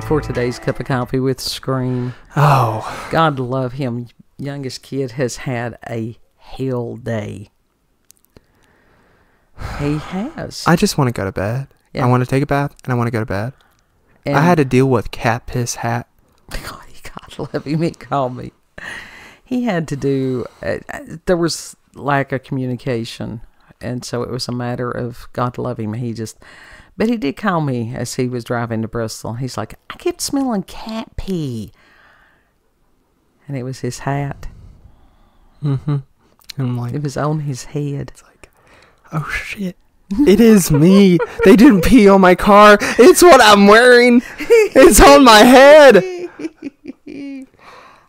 for today's cup of coffee with Scream. Oh. God love him. Youngest kid has had a hell day. He has. I just want to go to bed. Yeah. I want to take a bath and I want to go to bed. And I had to deal with cat piss hat. God love him. He called me. He had to do, there was lack of communication. And so it was a matter of God love him. But he did call me as he was driving to Bristol. He's like, I kept smelling cat pee. And it was his hat. Mm-hmm. And I'm like, it was on his head. It's like, oh shit. It is me. They didn't pee on my car. It's what I'm wearing. It's on my head.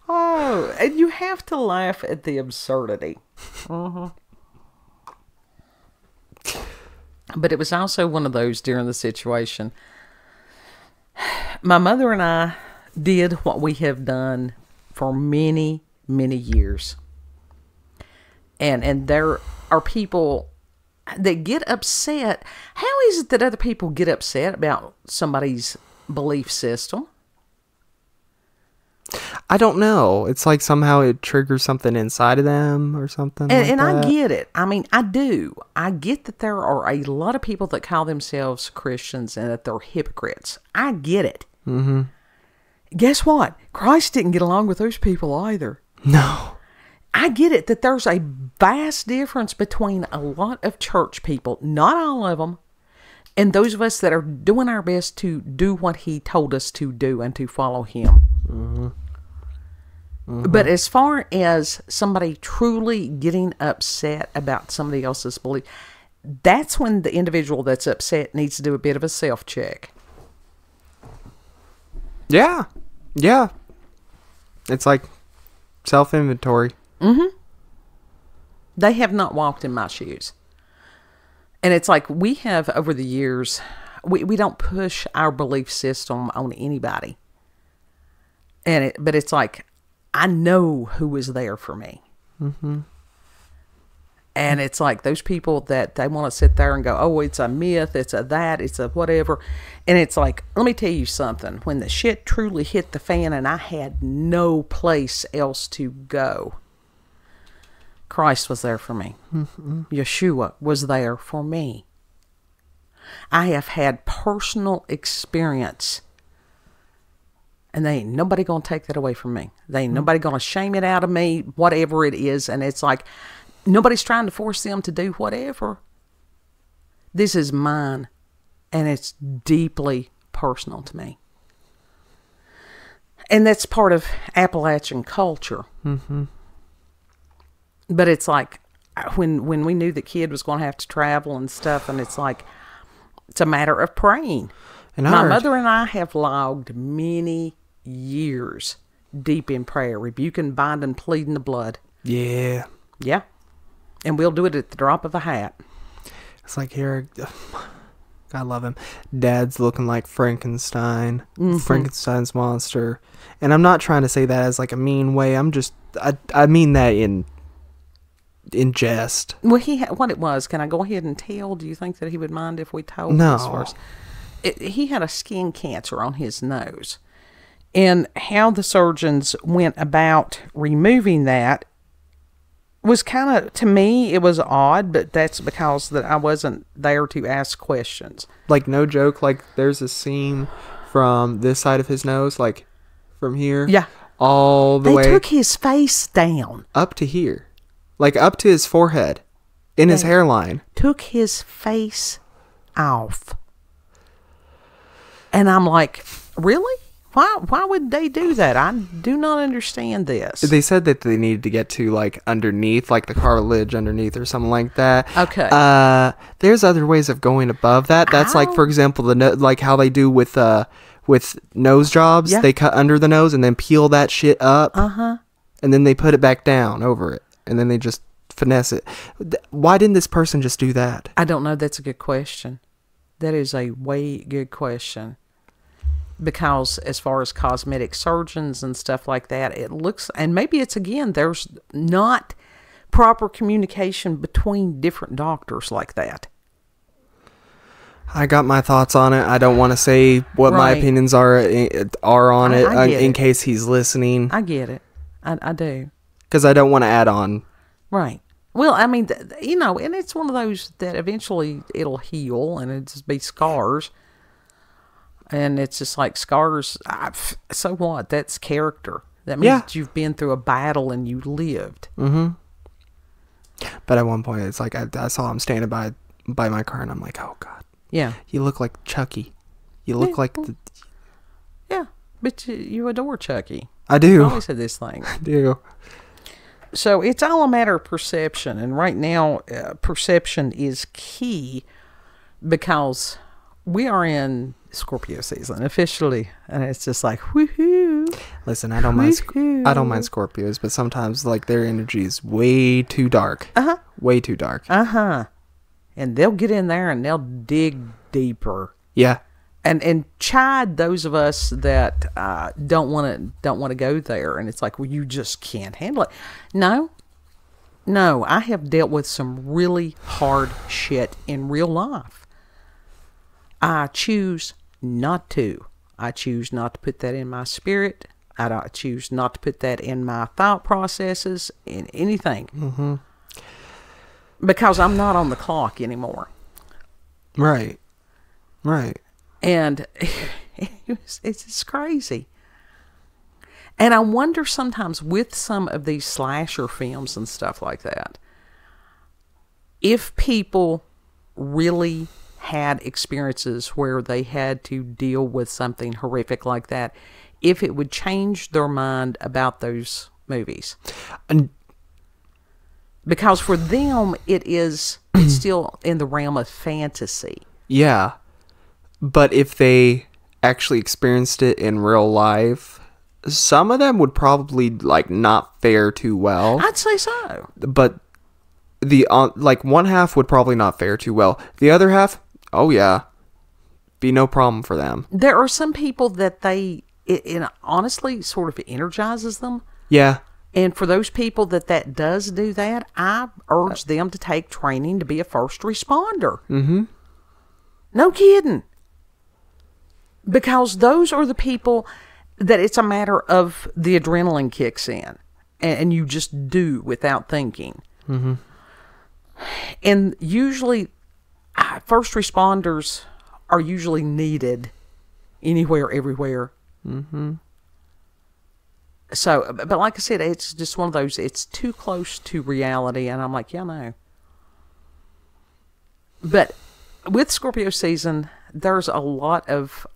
Oh, and you have to laugh at the absurdity. Uh-huh. But it was also one of those during the situation. My mother and I did what we have done for many, many years. And there are people that get upset. How is it that other people get upset about somebody's belief system? I don't know. It's like somehow it triggers something inside of them or something. And I get it. I mean, I do. I get that there are a lot of people that call themselves Christians and that they're hypocrites. I get it. Mm-hmm. Guess what? Christ didn't get along with those people either. No. I get it that there's a vast difference between a lot of church people, not all of them, and those of us that are doing our best to do what he told us to do and to follow him. Mm-hmm. Mm-hmm. But as far as somebody truly getting upset about somebody else's belief, that's when the individual that's upset needs to do a bit of a self-check. Yeah. Yeah. It's like self-inventory. Mm-hmm. They have not walked in my shoes. And it's like we have, over the years, we don't push our belief system on anybody. But it's like, I know who is there for me. Mm-hmm. And it's like those people that they want to sit there and go, oh, it's a myth, it's a that, it's a whatever. And it's like, let me tell you something. When the shit truly hit the fan and I had no place else to go, Christ was there for me. Mm-hmm. Yeshua was there for me. I have had personal experience. And they ain't nobody going to take that away from me. They ain't nobody going to shame it out of me, whatever it is. And it's like, nobody's trying to force them to do whatever. This is mine. And it's deeply personal to me. And that's part of Appalachian culture. Mm-hmm. But it's like, when we knew the kid was going to have to travel and stuff, and it's like, it's a matter of praying. And my mother and I have logged many years deep in prayer, rebuking, binding, pleading the blood. Yeah. Yeah. And we'll do it at the drop of a hat. It's like here, I love him. Dad's looking like Frankenstein, Mm-hmm. Frankenstein's monster. And I'm not trying to say that as like a mean way. I mean that in jest. Well, what it was, can I go ahead and tell? Do you think that he would mind if we told No. this first? He had a skin cancer on his nose. And how the surgeons went about removing that was kind of, to me, it was odd, but that's because that I wasn't there to ask questions. Like, no joke, like, there's a seam from this side of his nose, like, from here. Yeah. All the way. They took his face down. Up to here. Like, up to his forehead. In his hairline. Took his face off. And I'm like, really? Why would they do that? I do not understand this. They said that they needed to get to, like, underneath, like the cartilage underneath or something like that. Okay. There's other ways of going above that. That's like, for example, like how they do with nose jobs. Yeah. They cut under the nose and then peel that shit up. Uh-huh. And then they put it back down over it. And then they just finesse it. Why didn't this person just do that? I don't know. That's a good question. That is a way good question. Because as far as cosmetic surgeons and stuff like that, it looks, and maybe it's, again, there's not proper communication between different doctors like that. I got my thoughts on it. I don't want to say what my Right. opinions are on it I get in it. case he's listening, I get it. I do. because I don't want to add on. Right. Well, I mean, and it's one of those that eventually it'll heal and it'll just be scars. And it's just like scars. So what? That's character. That means that you've been through a battle and you lived. Mm-hmm. But at one point, it's like I saw him standing by my car, and I'm like, oh God. Yeah. You look like Chucky. You look like the... Yeah. But you adore Chucky. I do. I always said this thing. I do. So it's all a matter of perception. And right now, perception is key because we are in Scorpio season officially. And it's just like, woohoo. Listen, I don't mind Scorpios, but sometimes like their energy is way too dark. Uh-huh. Way too dark. Uh-huh. And they'll get in there and they'll dig deeper. Yeah. And chide those of us that don't want to go there. And it's like, well, you just can't handle it. No, I have dealt with some really hard shit in real life. I choose not to. I choose not to put that in my spirit. I choose not to put that in my thought processes, in anything. Mm-hmm. Because I'm not on the clock anymore. Right. Right. And it's crazy. And I wonder sometimes with some of these slasher films and stuff like that, if people really had experiences where they had to deal with something horrific like that, if it would change their mind about those movies. And because for them, it's still in the realm of fantasy. yeah. But if they actually experienced it in real life, some of them would probably like not fare too well. I'd say so. But the like one half would probably not fare too well. The other half, oh yeah, be no problem for them. There are some people that it honestly sort of energizes them. Yeah. And for those people that does do that, I urge them to take training to be a first responder. Mm-hmm. No kidding. Because those are the people that it's a matter of the adrenaline kicks in. And you just do without thinking. Mm-hmm. And usually, first responders are usually needed anywhere, everywhere. Mm-hmm. So, but like I said, it's just one of those, it's too close to reality. And I'm like, yeah, no. But with Scorpio season, there's a lot of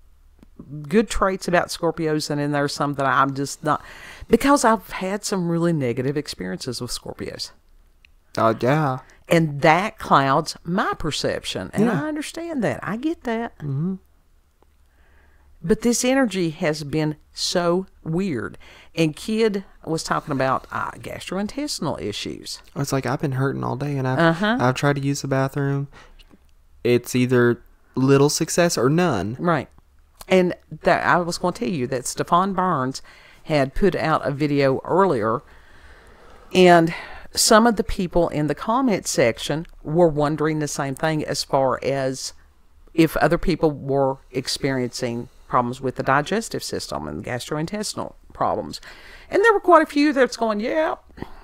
good traits about Scorpios, and then there's some that I'm just not, because I've had some really negative experiences with Scorpios. Oh, yeah. And that clouds my perception. And Yeah. I understand that. I get that. Mm-hmm. But this energy has been so weird. And Kid was talking about gastrointestinal issues. It's like I've been hurting all day, and I've tried to use the bathroom. It's either little success or none. Right. And that I was going to tell you that Stephon Burns had put out a video earlier, and some of the people in the comment section were wondering the same thing as far as if other people were experiencing problems with the digestive system and gastrointestinal problems. And there were quite a few that's going, yeah,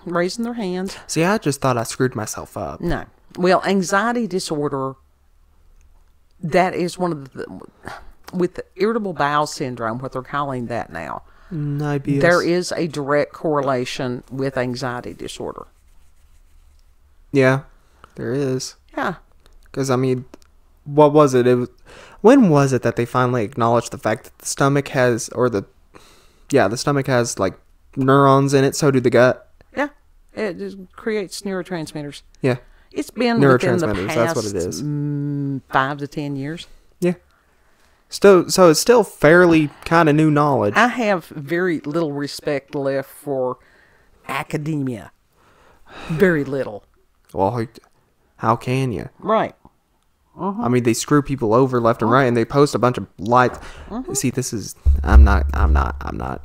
raising their hands. See, I just thought I screwed myself up. No. Well, anxiety disorder, that is one of the, with the irritable bowel syndrome, what they're calling that now, IBS. there is a direct correlation with anxiety disorder. Yeah, there is. Yeah. Because, I mean, what was it? When was it that they finally acknowledged the fact that the stomach has, the stomach has, like, neurons in it, so do the gut? Yeah. It just creates neurotransmitters. Yeah. It's been within the Neurotransmitters, past that's what it is. 5 to 10 years. Yeah. So it's still fairly kind of new knowledge. I have very little respect left for academia. Very little. Well, how can you? Right. I mean, they screw people over left and right, and they post a bunch of lies. See, this is, I'm not,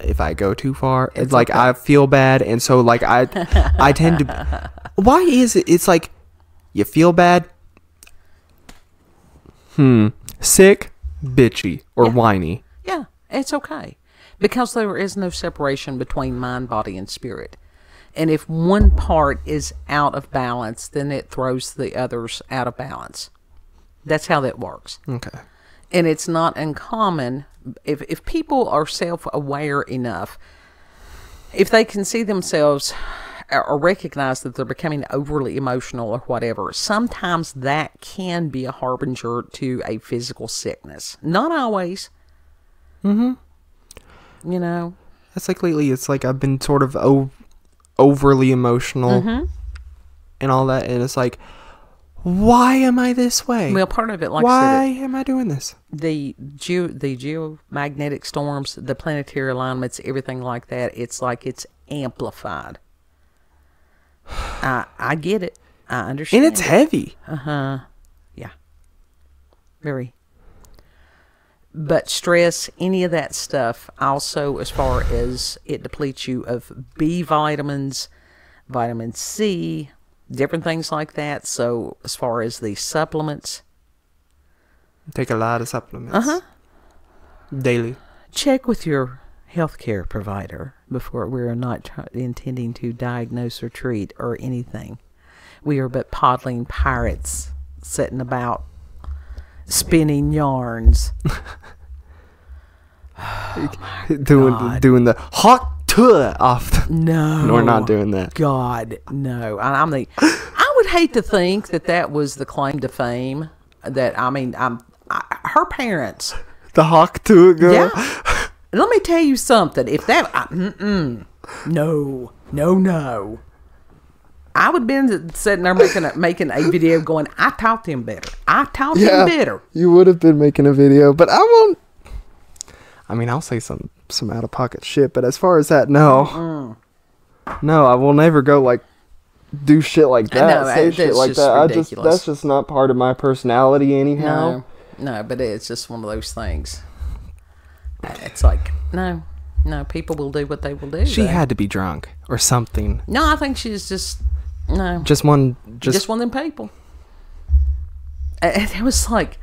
if I go too far, it's like, okay. I feel bad, and so, like, I tend to, why is it, it's like, you feel bad, Sick, bitchy, or whiny. Yeah, it's okay. Because there is no separation between mind, body, and spirit. And if one part is out of balance, then it throws the others out of balance. That's how that works. Okay. And it's not uncommon, if people are self-aware enough, if they can see themselves or recognize that they're becoming overly emotional or whatever, sometimes that can be a harbinger to a physical sickness. Not always. You know? It's like lately, it's like I've been sort of overly emotional and all that. And it's like, why am I this way? Well, part of it, like why I said, am I doing this? The geomagnetic storms, the planetary alignments, everything like that, it's like it's amplified. I get it. I understand. And it's heavy. Yeah. Very. But stress, any of that stuff, also as far as it depletes you of B vitamins, vitamin C, different things like that. So as far as the supplements. Take a lot of supplements. Daily. Check with your healthcare provider before. We're not intending to diagnose or treat or anything. We are but paddling pirates sitting about spinning yarns. doing the hot tour off. No, we're not doing that. God, no. I would hate to think that was the claim to fame. That her parents. The hawk tour girl. Yeah. Let me tell you something. If that, no. I would have been sitting there making a video going, I taught them better. I taught them better. You would have been making a video, but I won't. I mean, I'll say some out of pocket shit, but as far as that, no. No, I will never go like do shit like that. Say shit like that. Ridiculous. That's just not part of my personality anyhow. No, but it's just one of those things. It's like, no, people will do what they will do. She had to be drunk or something. No, I think she's just just one of them people. And it was like,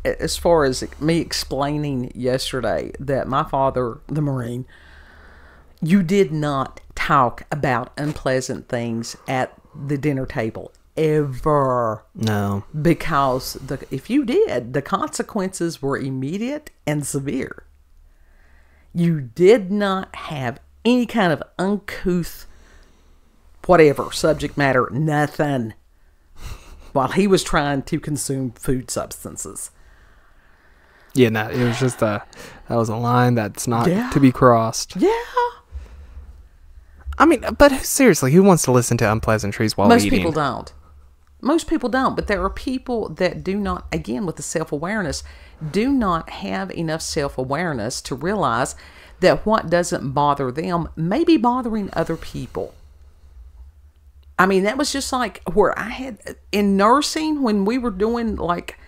as far as me explaining yesterday that my father, the Marine, you did not talk about unpleasant things at the dinner table ever. No. Because if you did, the consequences were immediate and severe. You did not have any kind of uncouth, whatever, subject matter, nothing, while he was trying to consume food substances. Yeah, no, it was just that was a line that's not to be crossed. Yeah. I mean, but seriously, who wants to listen to unpleasantries while eating? Most people don't, but there are people that do not, again, with the self-awareness, do not have enough self-awareness to realize that what doesn't bother them may be bothering other people. I mean, that was just like where I had, in nursing, when we were doing, like,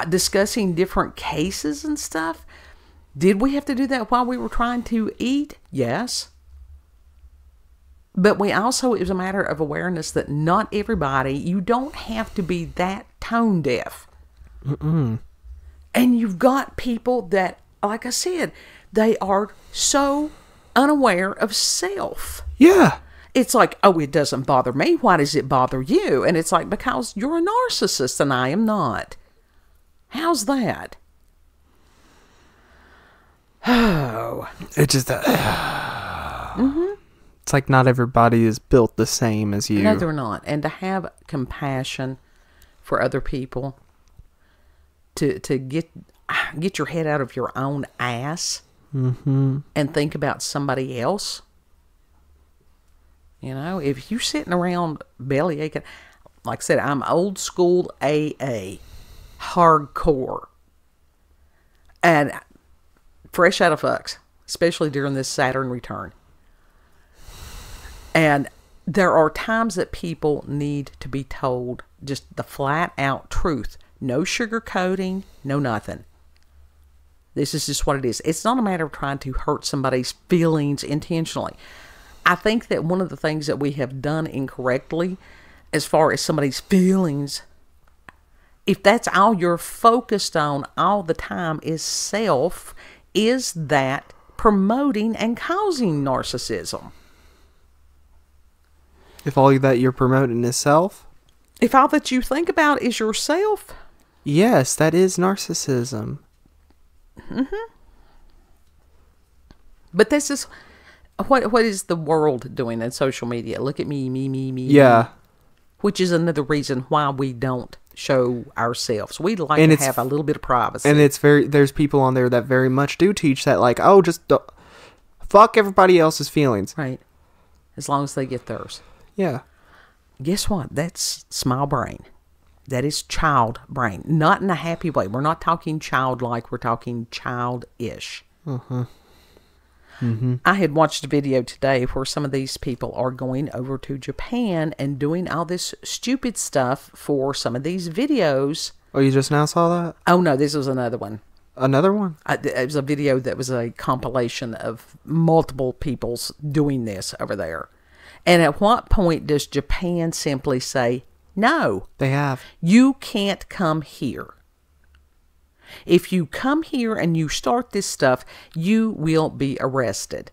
discussing different cases and stuff, did we have to do that while we were trying to eat? Yes. But we also, it was a matter of awareness that not everybody, you don't have to be that tone deaf. And you've got people that, like I said, they are so unaware of self. Yeah. It's like, oh, it doesn't bother me. Why does it bother you? And it's like, because you're a narcissist and I am not. How's that? Oh. It's just that. It's like not everybody is built the same as you. No, they're not. And to have compassion for other people, to get your head out of your own ass and think about somebody else. You know, if you're sitting around belly aching, like I said, I'm old school AA, hardcore, and fresh out of fucks, especially during this Saturn return. And there are times that people need to be told just the flat out truth. No sugarcoating, no nothing. This is just what it is. It's not a matter of trying to hurt somebody's feelings intentionally. I think that one of the things that we have done incorrectly as far as somebody's feelings if that's all you're focused on all the time is self, is that promoting and causing narcissism? If all that you're promoting is self? If all that you think about is yourself? Yes, that is narcissism. Mm-hmm. But this is... What is the world doing in social media? Look at me. Yeah. Which is another reason why we don't show ourselves. We like And to it's- have a little bit of privacy. And there's people on there that very much do teach that, like, oh, just fuck everybody else's feelings. Right. As long as they get theirs. Yeah. Guess what? That's small brain. That is child brain. Not in a happy way. We're not talking childlike. We're talking childish. Uh-huh. Mm-hmm. I had watched a video today where some of these people are going over to Japan and doing all this stupid stuff for some of these videos. Oh, you just now saw that? Oh, no, this was another one. Another one? It was a video that was a compilation of multiple people's doing this over there. And at what point does Japan simply say, no, They have. you can't come here? If you come here and you start this stuff, you will be arrested.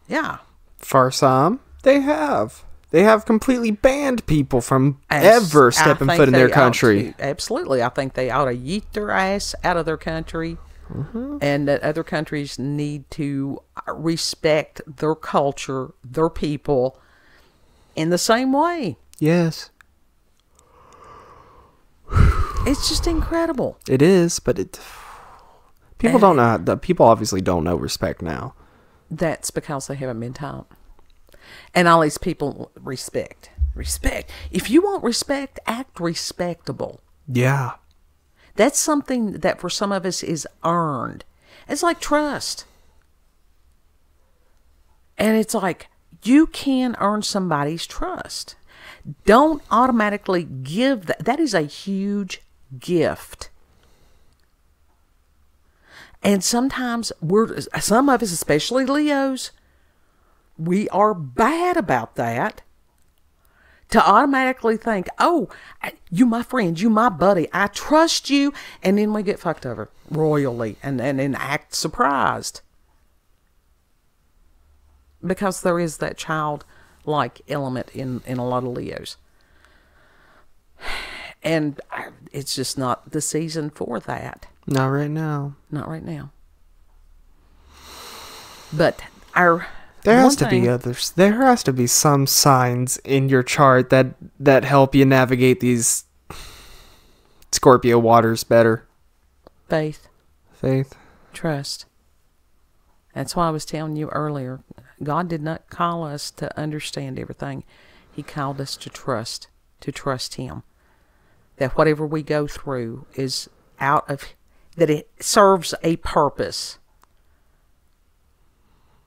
Yeah. For some, they have. They have completely banned people from ever stepping foot in their country. Absolutely. I think they ought to yeet their ass out of their country. Mm-hmm. And that other countries need to respect their culture, their people, in the same way. Yes. It's just incredible. It is, but people don't know. People obviously don't know respect now. That's because they haven't been taught. And all these people respect. If you want respect, act respectable. Yeah. That's something that for some of us is earned. It's like trust. And it's like you can earn somebody's trust. Don't automatically give that. That is a huge gift. And sometimes some of us, especially Leos, we are bad about that. To automatically think, oh, you my friend, you my buddy, I trust you, and then we get fucked over royally and act surprised. Because there is that childlike element in a lot of Leos. And it's just not the season for that. Not right now. Not right now. But there has to be others. There has to be some signs in your chart that help you navigate these Scorpio waters better. Faith. Trust. That's why I was telling you earlier. God did not call us to understand everything. He called us to trust Him. That whatever we go through is that it serves a purpose.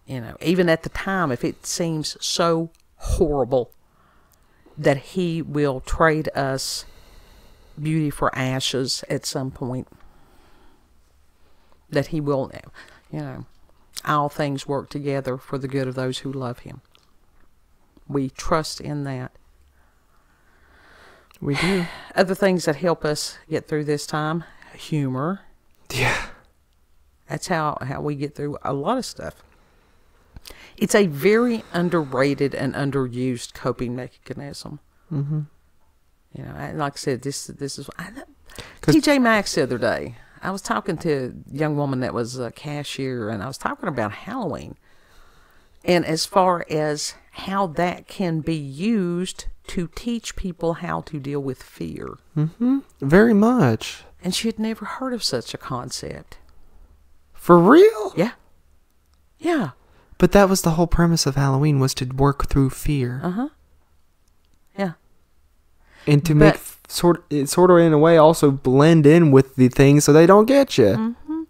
You know, even at the time, if it seems so horrible, that He will trade us beauty for ashes at some point. That He will, all things work together for the good of those who love Him. We trust in that. We do. Other things that help us get through this time, humor. Yeah. That's how we get through a lot of stuff. It's a very underrated and underused coping mechanism. Mm-hmm. Like I said, this is... TJ Maxx the other day, I was talking to a young woman that was a cashier, and I was talking about Halloween. And as far as how that can be used to teach people how to deal with fear. Mm-hmm. Very much. And she had never heard of such a concept. For real? Yeah. Yeah. But that was the whole premise of Halloween, was to work through fear. Uh-huh. Yeah. And to make sort of in a way also blend in with the things so they don't get you. Mm-hmm.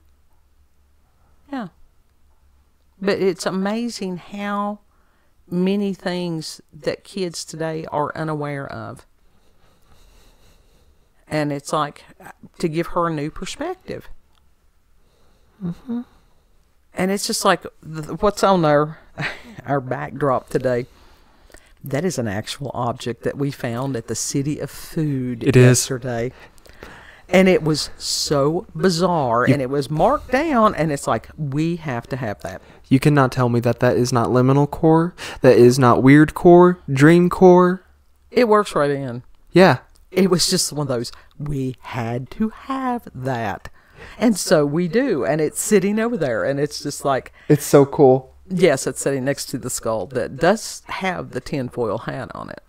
Yeah. But it's amazing how many things that kids today are unaware of. And it's like to give her a new perspective. Mm-hmm. And it's just like what's on our backdrop today. That is an actual object that we found at the City of Food It is. yesterday. And it was so bizarre, and it was marked down, and it's like, we have to have that. You cannot tell me that is not liminal core, that is not weird core, dream core. It works right in. Yeah. It was just one of those, we had to have that. And so we do, and it's sitting over there, and it's just like... It's so cool. Yes, it's sitting next to the skull that does have the tinfoil hat on it.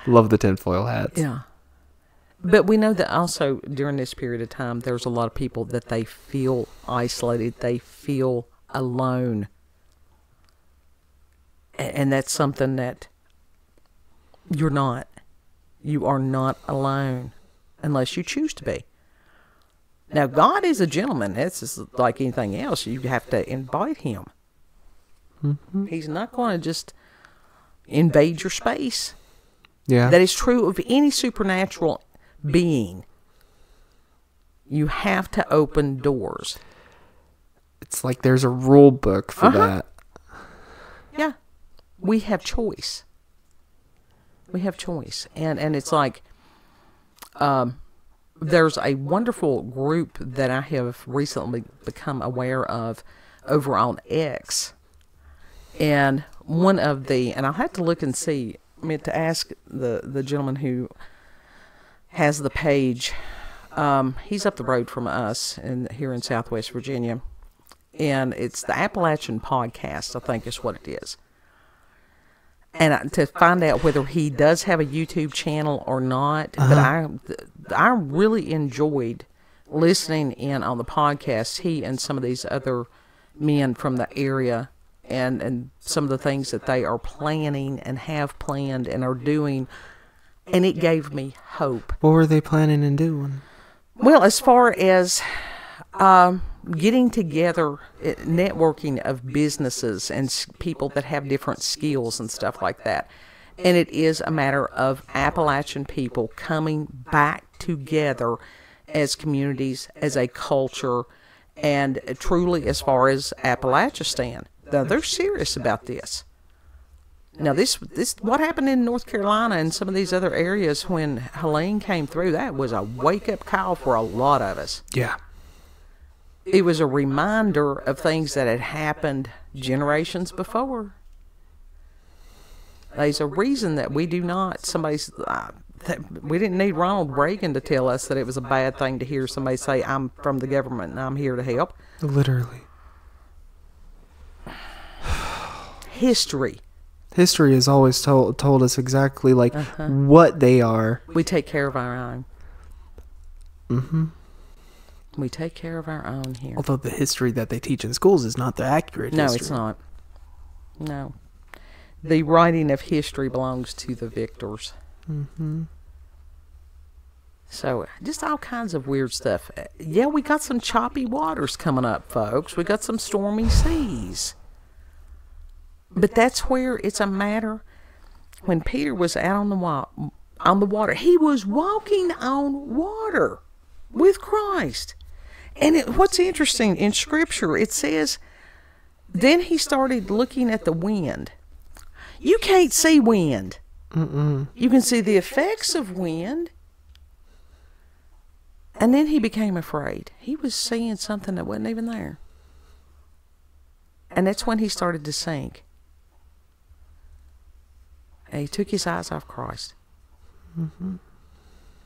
Love the tinfoil hats. Yeah. But we know that also during this period of time, there's a lot of people that they feel isolated. They feel alone. And that's something that you're not. You are not alone unless you choose to be. Now, God is a gentleman. It's just like anything else. You have to invite him. Mm-hmm. He's not going to just invade your space. Yeah. That is true of any supernatural being. You have to open doors. It's like there's a rule book for that. Yeah. We have choice. We have choice. And it's like... there's a wonderful group that I have recently become aware of over on X. And one of the, and I'll have to look and see, I mean, to ask the gentleman who has the page, he's up the road from us here in Southwest Virginia. And it's the Appalachian Podcast, I think is what it is. And to find out whether he does have a YouTube channel or not, but I really enjoyed listening in on the podcast. He and some of these other men from the area, and some of the things that they are planning and have planned and are doing, and it gave me hope. What were they planning and doing? Well, as far as getting together, networking of businesses and people that have different skills and stuff like that. And it is a matter of Appalachian people coming back together as communities, as a culture, and truly as far as Appalachia stand. Now, they're serious about this. Now, this what happened in North Carolina and some of these other areas when Helene came through, that was a wake-up call for a lot of us. Yeah. It was a reminder of things that had happened generations before. There's a reason that we do not, we didn't need Ronald Reagan to tell us that it was a bad thing to hear somebody say, I'm from the government and I'm here to help. Literally. History has always told us exactly like what they are. We take care of our own. Mm-hmm. We take care of our own here. Although the history that they teach in schools is not the accurate history. No, it's not. No. The writing of history belongs to the victors. Mm-hmm. So, just all kinds of weird stuff. Yeah, we got some choppy waters coming up, folks. We got some stormy seas. But that's where it's a matter. When Peter was out on the water, he was walking on water with Christ. And what's interesting, in Scripture, it says, then he started looking at the wind. You can't see wind. Mm-mm. You can see the effects of wind. And then he became afraid. He was seeing something that wasn't even there. And that's when he started to sink. And he took his eyes off Christ. Mm-hmm.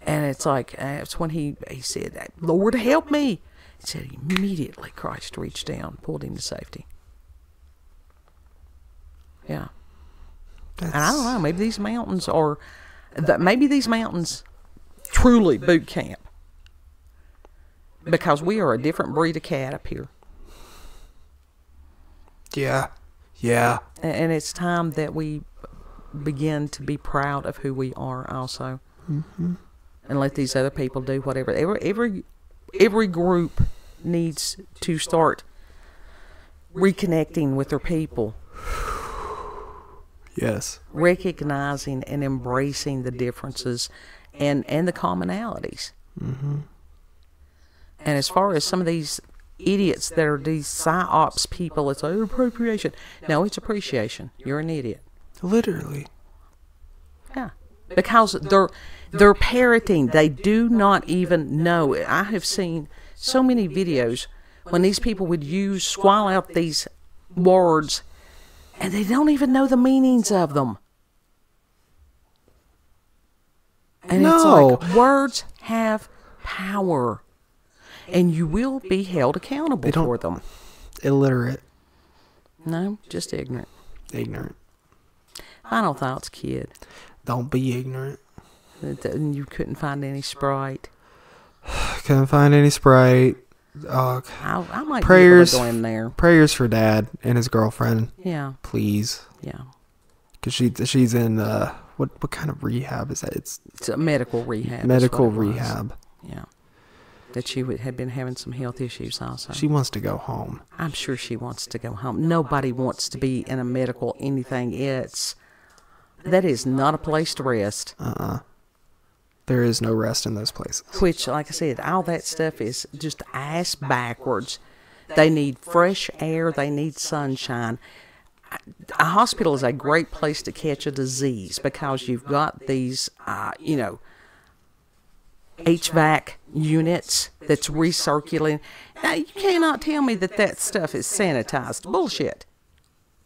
And it's like, it's when he said, Lord, help me. He said, immediately Christ reached down, pulled him to safety. Yeah. And I don't know, maybe these mountains truly boot camp. Because we are a different breed of cat up here. Yeah. Yeah. And it's time that we begin to be proud of who we are also. Mm-hmm. And let these other people do whatever. Every group needs to start reconnecting with their people. Yes. Recognizing and embracing the differences and the commonalities. Mm-hmm. And as far as some of these idiots that are these psyops people. It's like appropriation. No, it's appreciation. You're an idiot. Literally. Yeah, because they're parroting. They do not even know. I have seen so many videos when these people would squall out these words, and they don't even know the meanings of them. And it's like, words have power, and you will be held accountable for them. Illiterate. No, just ignorant. Ignorant. Final thoughts, kid. Don't be ignorant. You couldn't find any Sprite. Couldn't find any Sprite. I might prayers, be able to go in there. Prayers for Dad and his girlfriend. Yeah. Please. Yeah. Because she's in, what kind of rehab is that? It's a medical rehab. Medical rehab. Yeah. That she had been having some health issues also. She wants to go home. I'm sure she wants to go home. Nobody wants to be in a medical anything. That is not a place to rest. There is no rest in those places. Which, like I said, all that stuff is just ass backwards. They need fresh air. They need sunshine. A hospital is a great place to catch a disease because you've got these, HVAC units that's recirculating. Now, you cannot tell me that stuff is sanitized. Bullshit.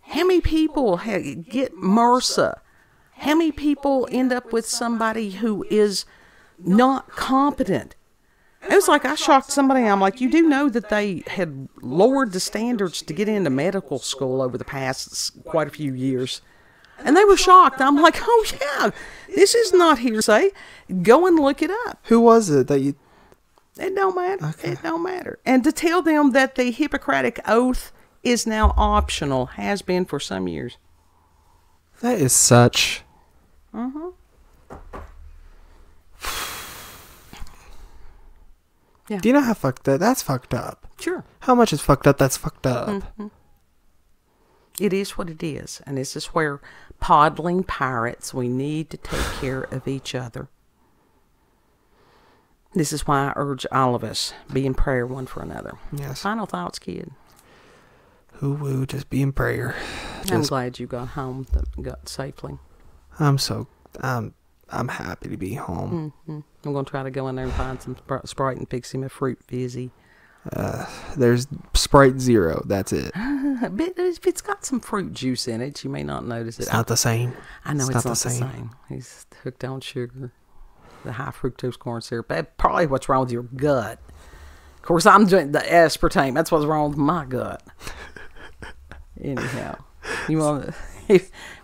How many people get MRSA? How many people end up with somebody who is not competent? It was like I shocked somebody. I'm like, you do know that they had lowered the standards to get into medical school over the past quite a few years. And they were shocked. I'm like, oh, yeah, this is not hearsay. Go and look it up. Who was it that you... It don't matter. Okay. It don't matter. And to tell them that the Hippocratic Oath is now optional, has been for some years. That is such... Yeah. Do you know how fucked that's fucked up? Sure. How much is fucked up? That's fucked up. It is what it is. And this is where podling pirates, we need to take care of each other. This is why I urge all of us, be in prayer one for another. Yes. Final thoughts, kid. Woo, just be in prayer. I'm glad you got home, got safely. I'm happy to be home. I'm going to try to go in there and find some Sprite and fix him a fruit fizzy. There's Sprite Zero. That's it. But if it's got some fruit juice in it, you may not notice it. It's not the same. I know it's not the same. He's hooked on sugar, the high fructose corn syrup. That's probably what's wrong with your gut. Of course, I'm doing the aspartame. That's what's wrong with my gut. Anyhow,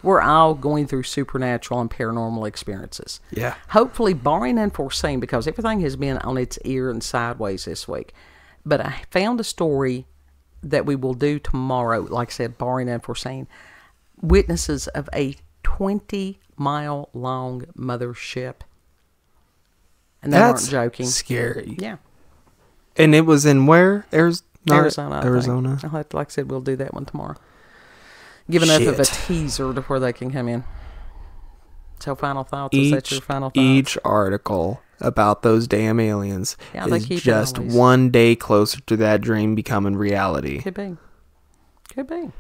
we're all going through supernatural and paranormal experiences. Yeah. Hopefully, barring unforeseen, because everything has been on its ear and sideways this week. But I found a story that we will do tomorrow, like I said, barring unforeseen. Witnesses of a 20-mile-long mothership. And they weren't joking. Scary. Yeah. And it was in where? Arizona. Arizona. Like I said, we'll do that one tomorrow. Give enough of a teaser to where they can come in. So final thoughts? Is that your final thoughts? Each article about those damn aliens is just always one day closer to that dream becoming reality. Could be. Could be.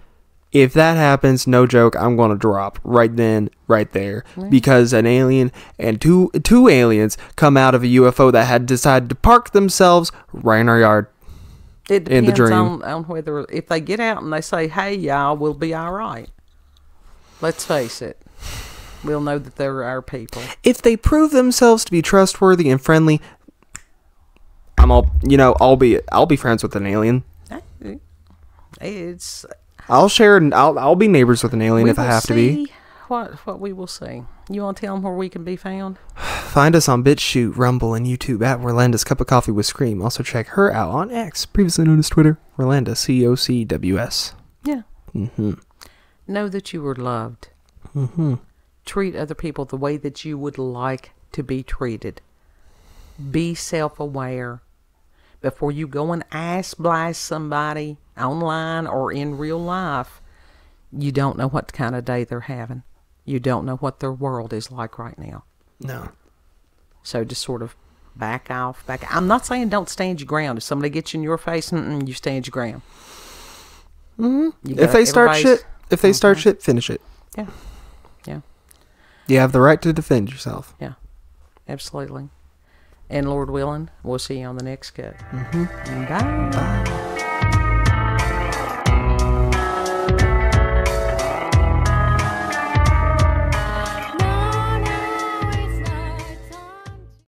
If that happens, no joke, I'm going to drop right then, right there. Yeah. Because an alien and two aliens come out of a UFO that had decided to park themselves right in our yard. It depends on whether, if they get out and they say, hey, y'all, we'll be all right. Let's face it. We'll know that they're our people. If they prove themselves to be trustworthy and friendly, I'll be friends with an alien. I'll be neighbors with an alien if I have to be. What we will see. You want to tell them where we can be found? Find us on BitChute, Rumble, and YouTube at Rolanda's Cup of Coffee with Scream. Also check her out on X, previously known as Twitter, Rolanda, COCWS. Yeah. Know that you are loved. Treat other people the way that you would like to be treated. Be self-aware. Before you go and ass blast somebody online or in real life, you don't know what kind of day they're having. You don't know what their world is like right now. No. So just sort of Back off. I'm not saying don't stand your ground. If somebody gets in your face, you stand your ground. If they start shit, finish it. Yeah. Yeah. You have the right to defend yourself. Yeah. Absolutely. And Lord willing, we'll see you on the next cut. Mm-hmm. Bye. Bye.